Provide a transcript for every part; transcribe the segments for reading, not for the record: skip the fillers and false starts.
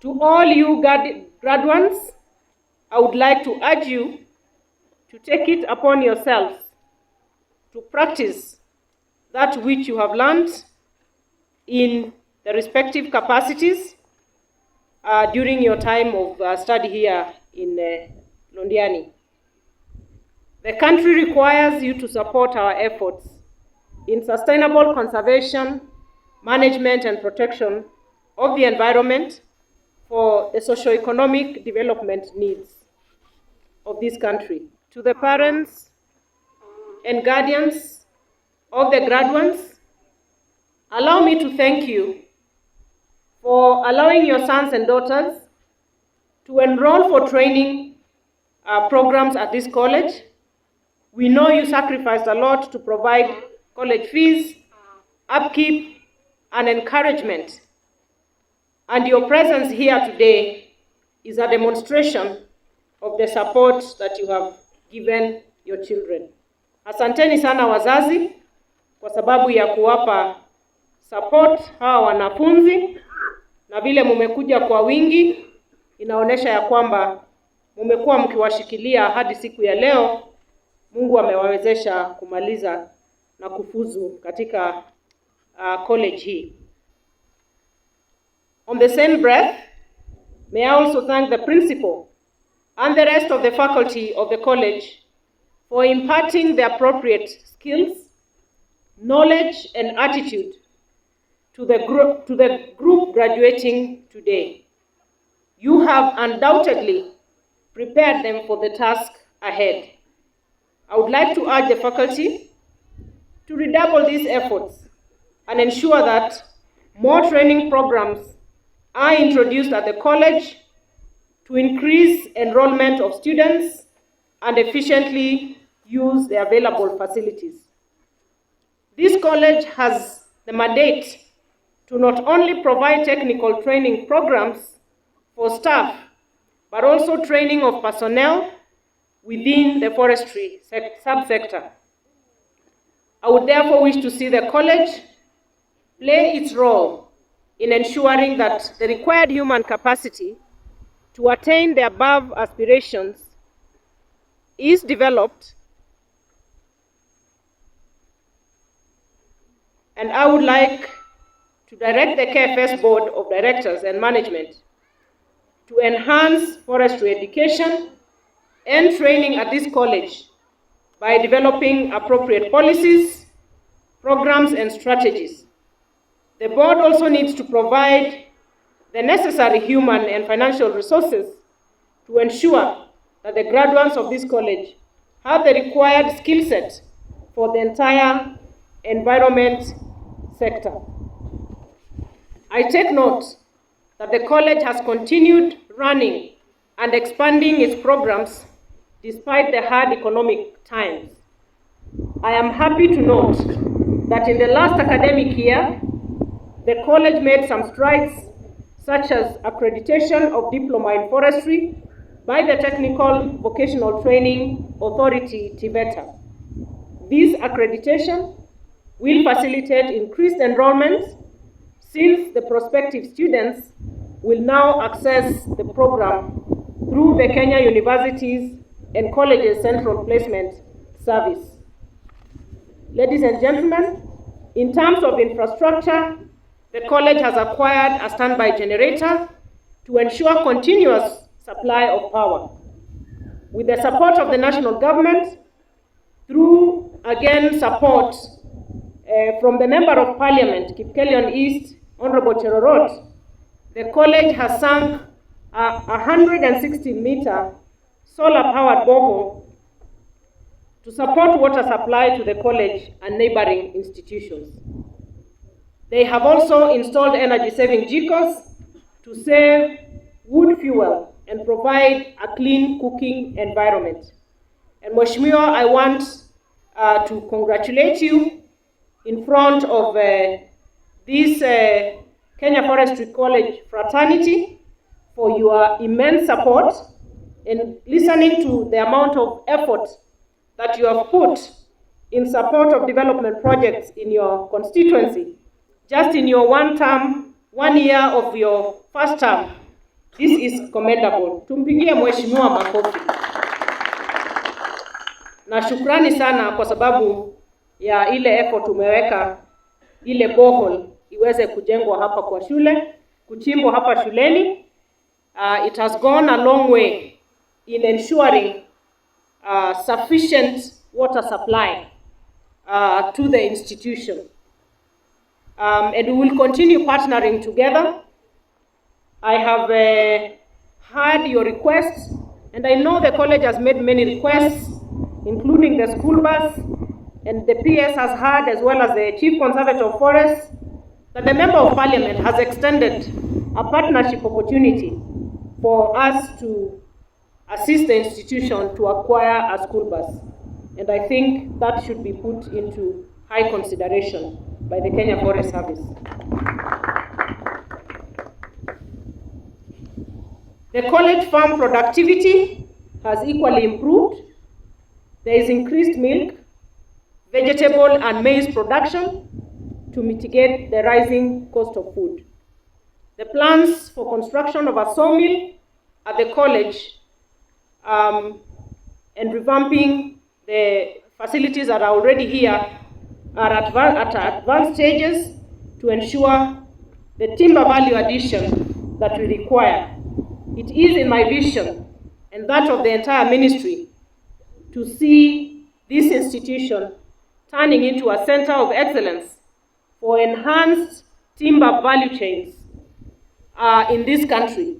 To all you graduates, I would like to urge you to take it upon yourselves to practice that which you have learned in the respective capacities during your time of study here in Londiani. The country requires you to support our efforts in sustainable conservation, management, and protection of the environment for the socio-economic development needs of this country. To the parents and guardians of the graduates, allow me to thank you for allowing your sons and daughters to enroll for training programs at this college. We know you sacrificed a lot to provide college fees, upkeep, and encouragement. And your presence here today is a demonstration of the support that you have given your children. Asanteni sana wazazi kwa sababu ya kuwapa support hawa wanafunzi, na vile mumekuja kwa wingi inaonesha ya kwamba mumekuwa mkiwashikilia hadi siku ya leo. Mungu amewawezesha kumaliza na kufuzu katika college hii. On the same breath, may I also thank the principal and the rest of the faculty of the college for imparting the appropriate skills, knowledge, and attitude to the group graduating today. You have undoubtedly prepared them for the task ahead. I would like to urge the faculty to redouble these efforts and ensure that more training programs are introduced at the college to increase enrollment of students and efficiently use the available facilities. This college has the mandate to not only provide technical training programs for staff, but also training of personnel within the forestry subsector. I would therefore wish to see the college play its role in ensuring that the required human capacity to attain the above aspirations is developed, and I would like to direct the KFS Board of Directors and Management to enhance forestry education and training at this college by developing appropriate policies, programs, and strategies. The board also needs to provide the necessary human and financial resources to ensure that the graduates of this college have the required skill set for the entire environment sector. I take note that the college has continued running and expanding its programs despite the hard economic times. I am happy to note that in the last academic year, the college made some strides, such as accreditation of diploma in forestry by the Technical Vocational Training Authority, TVETA. This accreditation will facilitate increased enrollment since the prospective students will now access the program through the Kenya Universities and Colleges Central Placement Service. Ladies and gentlemen, in terms of infrastructure, the college has acquired a standby generator to ensure continuous supply of power. With the support of the national government, through, again, support from the Member of Parliament, Kipkelion East, Honorable Cherorot, the college has sunk a 160-meter solar-powered borehole to support water supply to the college and neighboring institutions. They have also installed energy-saving jikos to save wood fuel and provide a clean cooking environment. And Mheshimiwa, I want to congratulate you in front of this Kenya Forestry College fraternity for your immense support and listening to the amount of effort that you have put in support of development projects in your constituency. Just in your 1 year of your first term, This is commendable. Tumpigie mheshimiwa makofi. Na shukrani sana kwa sababu ya ile effort umeweka ile borehole iweze kujengwa hapa kwa shule, kuchimbwa hapa shuleni. It has gone a long way in ensuring sufficient water supply to the institution. And we will continue partnering together. I have heard your requests, and I know the college has made many requests, including the school bus, and the PS has heard, as well as the Chief Conservator of Forests, that the Member of Parliament has extended a partnership opportunity for us to assist the institution to acquire a school bus. And I think that should be put into high consideration by the Kenya Forest Service. The college farm productivity has equally improved. There is increased milk, vegetable and maize production to mitigate the rising cost of food. The plans for construction of a sawmill at the college and revamping the facilities that are already here are at advanced stages to ensure the timber value addition that we require. It is in my vision and that of the entire ministry to see this institution turning into a center of excellence for enhanced timber value chains in this country.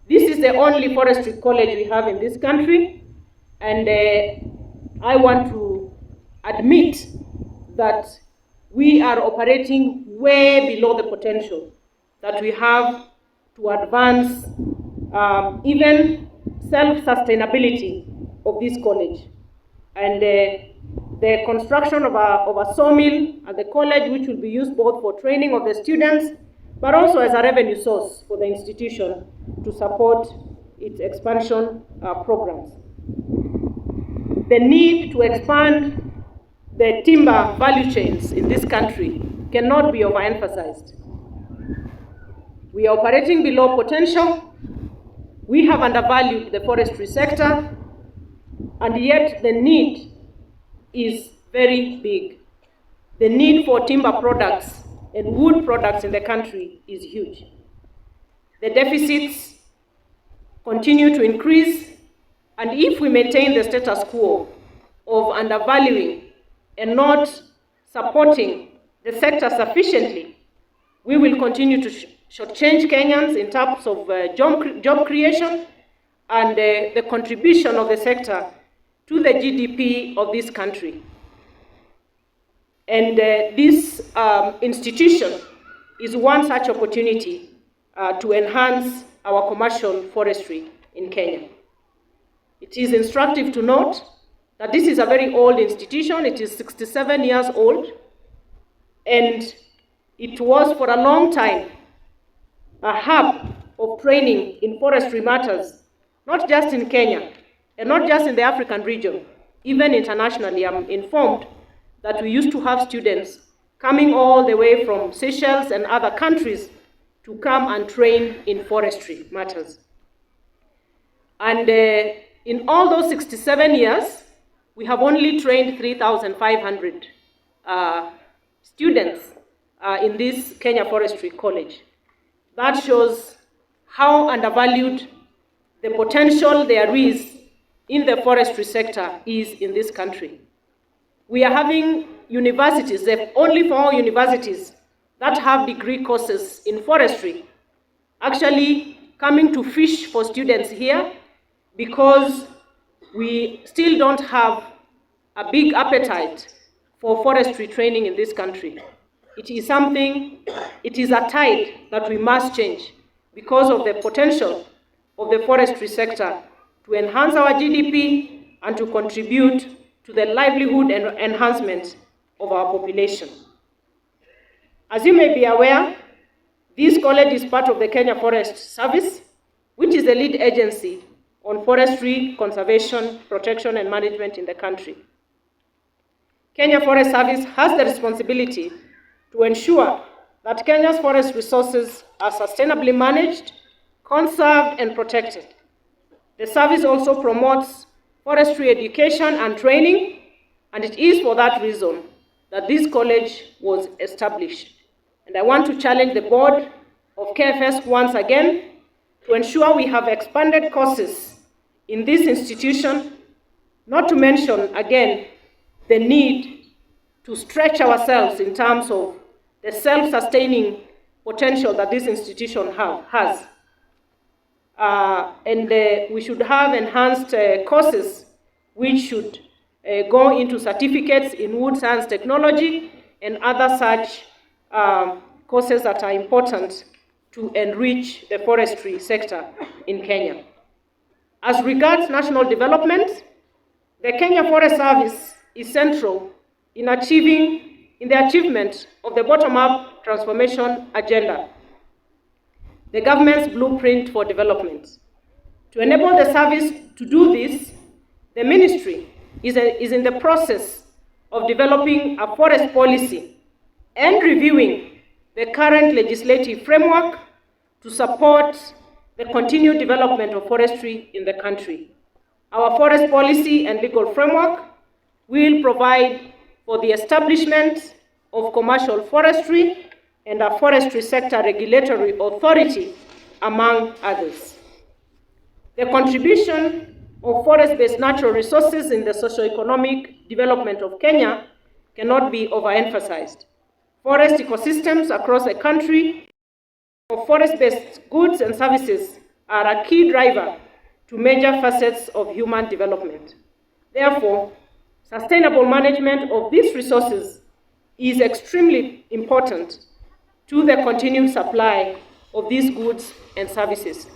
This is the only forestry college we have in this country, and I want to admit that we are operating way below the potential that we have to advance even self-sustainability of this college. And the construction of a sawmill at the college, which will be used both for training of the students, but also as a revenue source for the institution to support its expansion programs. The need to expand the timber value chains in this country cannot be overemphasized. We are operating below potential. We have undervalued the forestry sector, and yet the need is very big. The need for timber products and wood products in the country is huge. The deficits continue to increase, and if we maintain the status quo of undervaluing and not supporting the sector sufficiently, we will continue to shortchange Kenyans in terms of job creation and the contribution of the sector to the GDP of this country. And this institution is one such opportunity to enhance our commercial forestry in Kenya. It is instructive to note that this is a very old institution. It is 67 years old, and it was for a long time a hub of training in forestry matters, not just in Kenya and not just in the African region, even internationally. I'm informed that we used to have students coming all the way from Seychelles and other countries to come and train in forestry matters. And in all those 67 years, we have only trained 3,500 students in this Kenya Forestry College. That shows how undervalued the potential there is in the forestry sector is in this country. We are having universities, the only 4 universities that have degree courses in forestry, actually coming to fish for students here because we still don't have a big appetite for forestry training in this country. It is a tide that we must change because of the potential of the forestry sector to enhance our GDP and to contribute to the livelihood and enhancement of our population. As you may be aware, this college is part of the Kenya Forest Service, which is the lead agency on forestry, conservation, protection, and management in the country. Kenya Forest Service has the responsibility to ensure that Kenya's forest resources are sustainably managed, conserved, and protected. The service also promotes forestry education and training, and it is for that reason that this college was established. And I want to challenge the board of KFS once again to ensure we have expanded courses in this institution, not to mention, again, the need to stretch ourselves in terms of the self-sustaining potential that this institution has. We should have enhanced courses which should go into certificates in wood science technology and other such courses that are important to enrich the forestry sector in Kenya. As regards national development, the Kenya Forest Service is central in the achievement of the bottom-up transformation agenda, the government's blueprint for development. To enable the service to do this, the ministry is in the process of developing a forest policy and reviewing the current legislative framework to support the continued development of forestry in the country. Our forest policy and legal framework will provide for the establishment of commercial forestry and a forestry sector regulatory authority, among others. The contribution of forest-based natural resources in the socio-economic development of Kenya cannot be overemphasized. Forest ecosystems across the country of forest-based goods and services are a key driver to major facets of human development. Therefore, sustainable management of these resources is extremely important to the continued supply of these goods and services.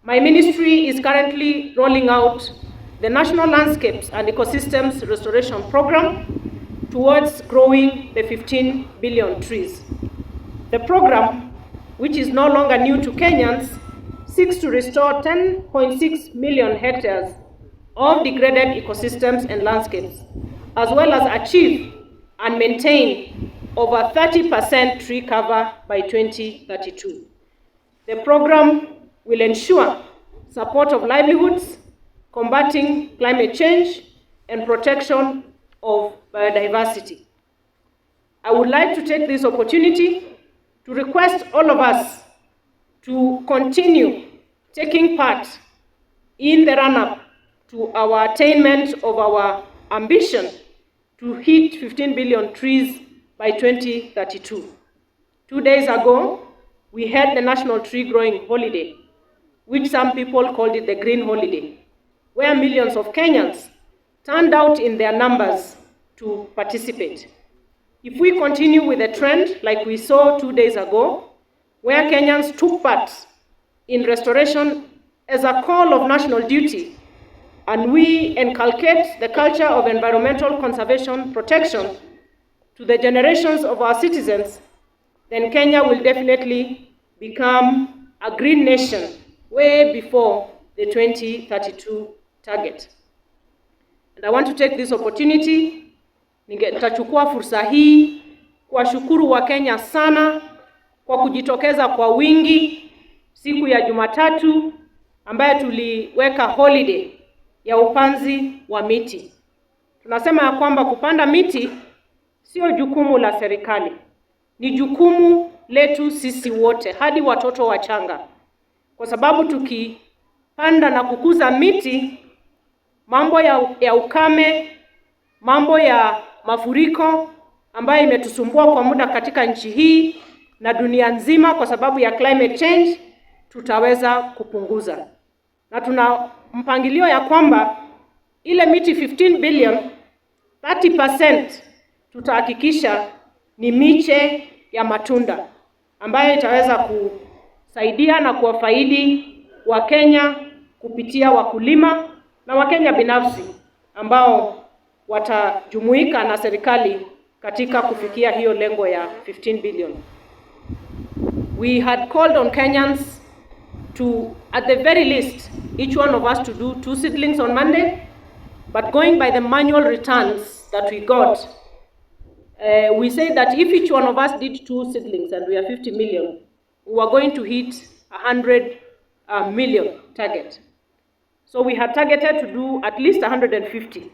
My ministry is currently rolling out the National Landscapes and Ecosystems Restoration Program towards growing the 15 billion trees. The program, which is no longer new to Kenyans, seeks to restore 10.6 million hectares of degraded ecosystems and landscapes, as well as achieve and maintain over 30% tree cover by 2032. The program will ensure support of livelihoods, combating climate change, and protection of biodiversity. I would like to take this opportunity to request all of us to continue taking part in the run-up to our attainment of our ambition to hit 15 billion trees by 2032. 2 days ago, we had the National Tree Growing Holiday, which some people called it the Green Holiday, where millions of Kenyans turned out in their numbers to participate. If we continue with the trend like we saw 2 days ago, where Kenyans took part in restoration as a call of national duty, and we inculcate the culture of environmental conservation protection to the generations of our citizens, then Kenya will definitely become a green nation way before the 2032 target. And I want to take this opportunity, nitachukua fursa hii kuwashukuru Wakenya sana kwa kujitokeza kwa wingi siku ya Jumatatu ambayo tuliweka holiday ya upanzi wa miti. Tunasema ya kwamba kupanda miti sio jukumu la serikali, ni jukumu letu sisi wote, hadi watoto wachanga. Kwa sababu tukipanda na kukuza miti, mambo ya ukame, mambo ya mafuriko ambayo imetusumbua kwa muda katika nchi hii na dunia nzima kwa sababu ya climate change, tutaweza kupunguza. Na tuna mpangilio ya kwamba ile miti 15 billion, 30% tutahakikisha ni miche ya matunda ambayo itaweza kusaidia na kuwafaidi Wakenya kupitia wakulima na Wakenya binafsi ambao watajumuika na serikali katika kufikia hiyo lengo ya 15 billion. We had called on Kenyans to, at the very least, each one of us to do 2 seedlings on Monday, but going by the manual returns that we got, we say that if each one of us did 2 seedlings and we are 50 million, we are going to hit 100 million target. So we had targeted to do at least 150.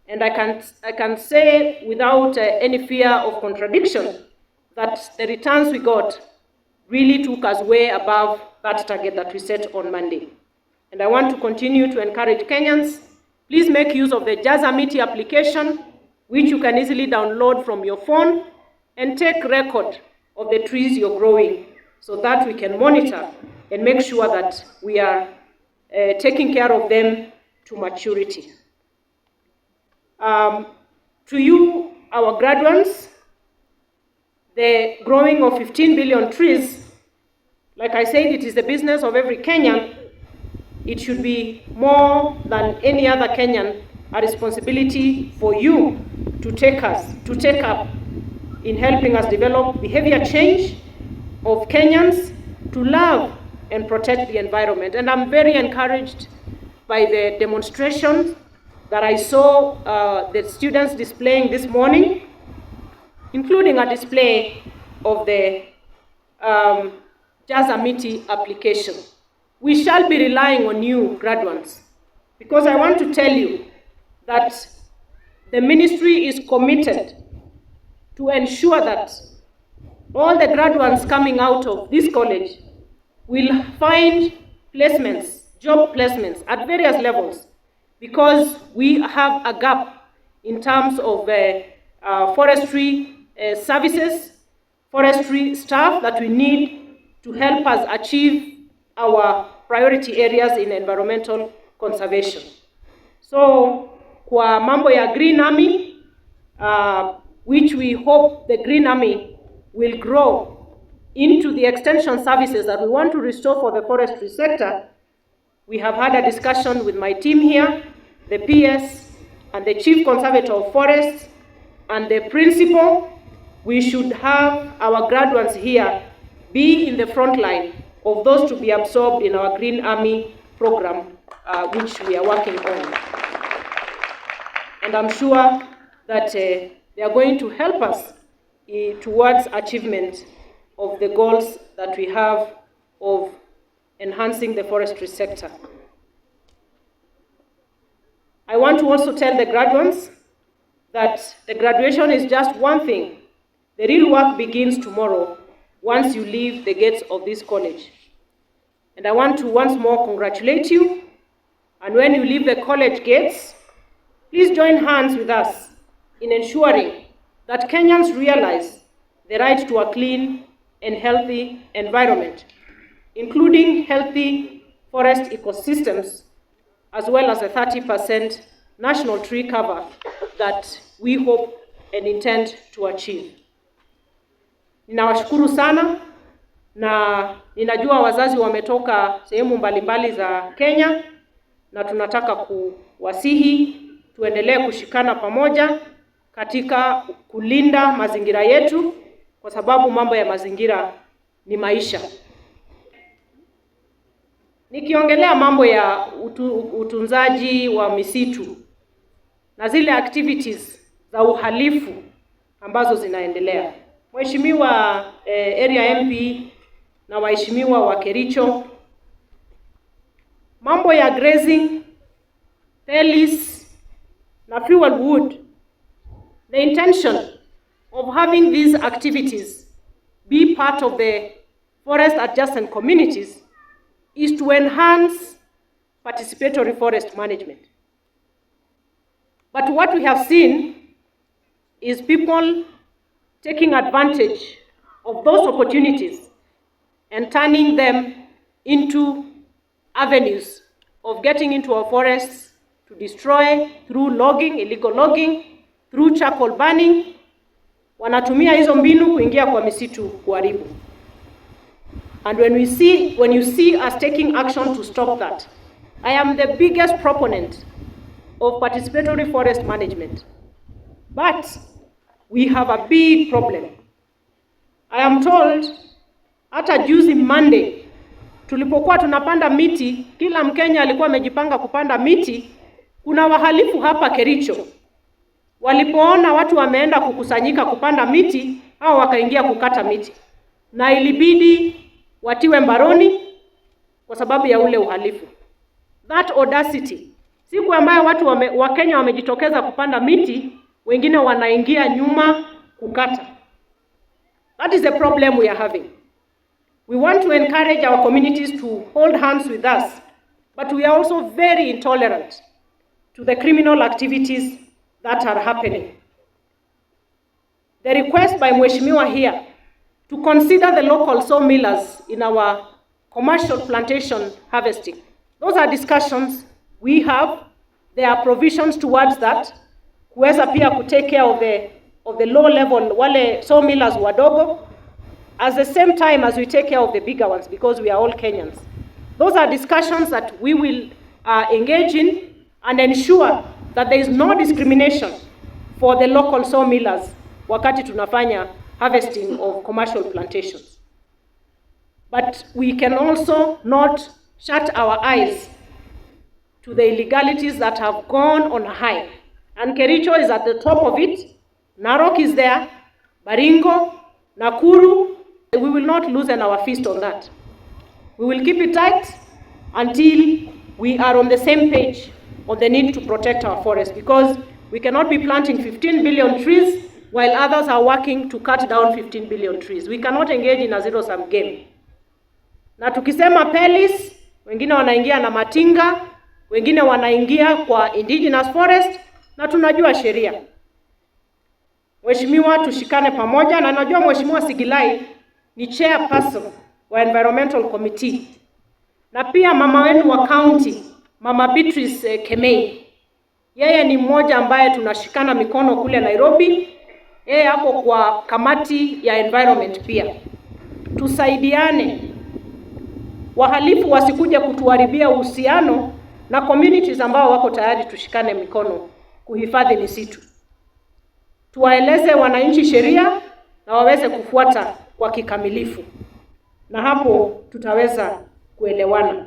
And I can say without any fear of contradiction that the returns we got really took us way above that target that we set on Monday. And I want to continue to encourage Kenyans, please make use of the Jazamiti application, which you can easily download from your phone, and take record of the trees you're growing so that we can monitor and make sure that we are taking care of them to maturity. To you, our graduates, the growing of 15 billion trees, like I said, it is the business of every Kenyan. It should be more than any other Kenyan a responsibility for you to take up in helping us develop behavior change of Kenyans to love and protect the environment. And I'm very encouraged by the demonstrations that I saw the students displaying this morning, including a display of the Jazamiti application. We shall be relying on you, graduates, because I want to tell you that the ministry is committed to ensure that all the graduates coming out of this college will find placements, job placements at various levels, because we have a gap in terms of forestry services, forestry staff that we need to help us achieve our priority areas in environmental conservation. So, kwa mambo ya Green Army, which we hope the Green Army will grow into the extension services that we want to restore for the forestry sector, we have had a discussion with my team here, the PS, and the Chief Conservator of Forests, and the principal. We should have our graduates here be in the front line of those to be absorbed in our Green Army program, which we are working on. And I'm sure that they are going to help us towards achievement of the goals that we have of enhancing the forestry sector. I want to also tell the graduates that the graduation is just one thing. The real work begins tomorrow once you leave the gates of this college. And I want to once more congratulate you. And when you leave the college gates, please join hands with us in ensuring that Kenyans realize the right to a clean and healthy environment, including healthy forest ecosystems, as well as a 30% national tree cover that we hope and intend to achieve. Ninawashukuru sana, na ninajua wazazi wametoka sehemu mbalimbali za Kenya, na tunataka kuwasihi tuendelee kushikana pamoja katika kulinda mazingira yetu, kwa sababu mambo ya mazingira ni maisha. Nikiongelea mambo ya utunzaji wa misitu na zile activities za uhalifu ambazo zinaendelea, Mheshimiwa area MP na waheshimiwa wa Kericho, mambo ya grazing, pellets na fuel wood, the intention of having these activities be part of the forest adjacent communities is to enhance participatory forest management. But what we have seen is people taking advantage of those opportunities and turning them into avenues of getting into our forests to destroy through logging, illegal logging, through charcoal burning. Wanatumia hizo mbinu kuingia kwa misitu kuharibu. And when you see us taking action to stop that, I am the biggest proponent of participatory forest management. But we have a big problem. I am told, hata juzi Monday, tulipokuwa tunapanda miti, kila Mkenya alikuwa amejipanga kupanda miti, kuna wahalifu hapa Kericho Walipoona watu wameenda kukusanyika kupanda miti, hao wakaingia kukata miti, na ilibidi watiwe mbaroni kwa sababu ya ule uhalifu. That audacity. Siku ambayo watu wa Kenya wamejitokeza kupanda miti, wengine wanaingia nyuma kukata. That is the problem we are having. We want to encourage our communities to hold hands with us, but we are also very intolerant to the criminal activities that are happening. The request by Mheshimiwa here to consider the local sawmillers in our commercial plantation harvesting. Those are discussions we have. There are provisions towards that. Kuweza pia to take care of the low level wale sawmillers wadogo, at the same time as we take care of the bigger ones, because we are all Kenyans. Those are discussions that we will engage in and ensure that there is no discrimination for the local sawmillers wakati tunafanya harvesting of commercial plantations. But we can also not shut our eyes to the illegalities that have gone on high. And Kericho is at the top of it. Narok is there, Baringo, Nakuru. We will not loosen our fist on that. We will keep it tight until we are on the same page on the need to protect our forests, because we cannot be planting 15 billion trees while others are working to cut down 15 billion trees. We cannot engage in a zero-sum game. Na tukisema pelis, wengine wanaingia na matinga, wengine wanaingia kwa indigenous forest, na tunajua sheria. Mheshimiwa, tushikane pamoja, na najua Mheshimiwa Sigilai ni chairperson wa environmental committee. Na pia mama wenu wa county, Mama Beatrice Kemei. Yeye ni mmoja ambaye tunashikana mikono kule Nairobi. Yeye hapo kwa kamati ya environment pia. Tusaidiane. Wahalifu wasikuje kutuharibia uhusiano na communities ambao wako tayari tushikane mikono kuhifadhi misitu. Tuwaeleze wananchi sheria na waweze kufuata kwa kikamilifu. Na hapo tutaweza kuelewana.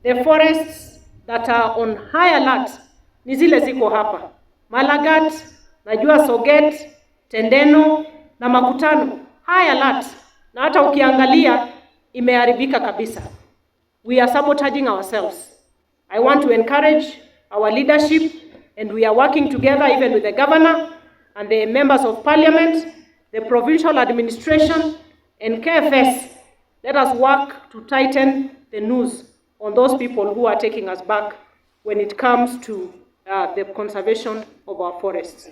The forests that are on high alert ni zile ziko hapa. Malagat, najua Soget, Tendeno na Makutano. High alert. Na hata ukiangalia imeharibika kabisa. We are sabotaging ourselves. I want to encourage our leadership, and we are working together even with the governor and the members of parliament, the provincial administration, and KFS. Let us work to tighten the noose on those people who are taking us back when it comes to the conservation of our forests.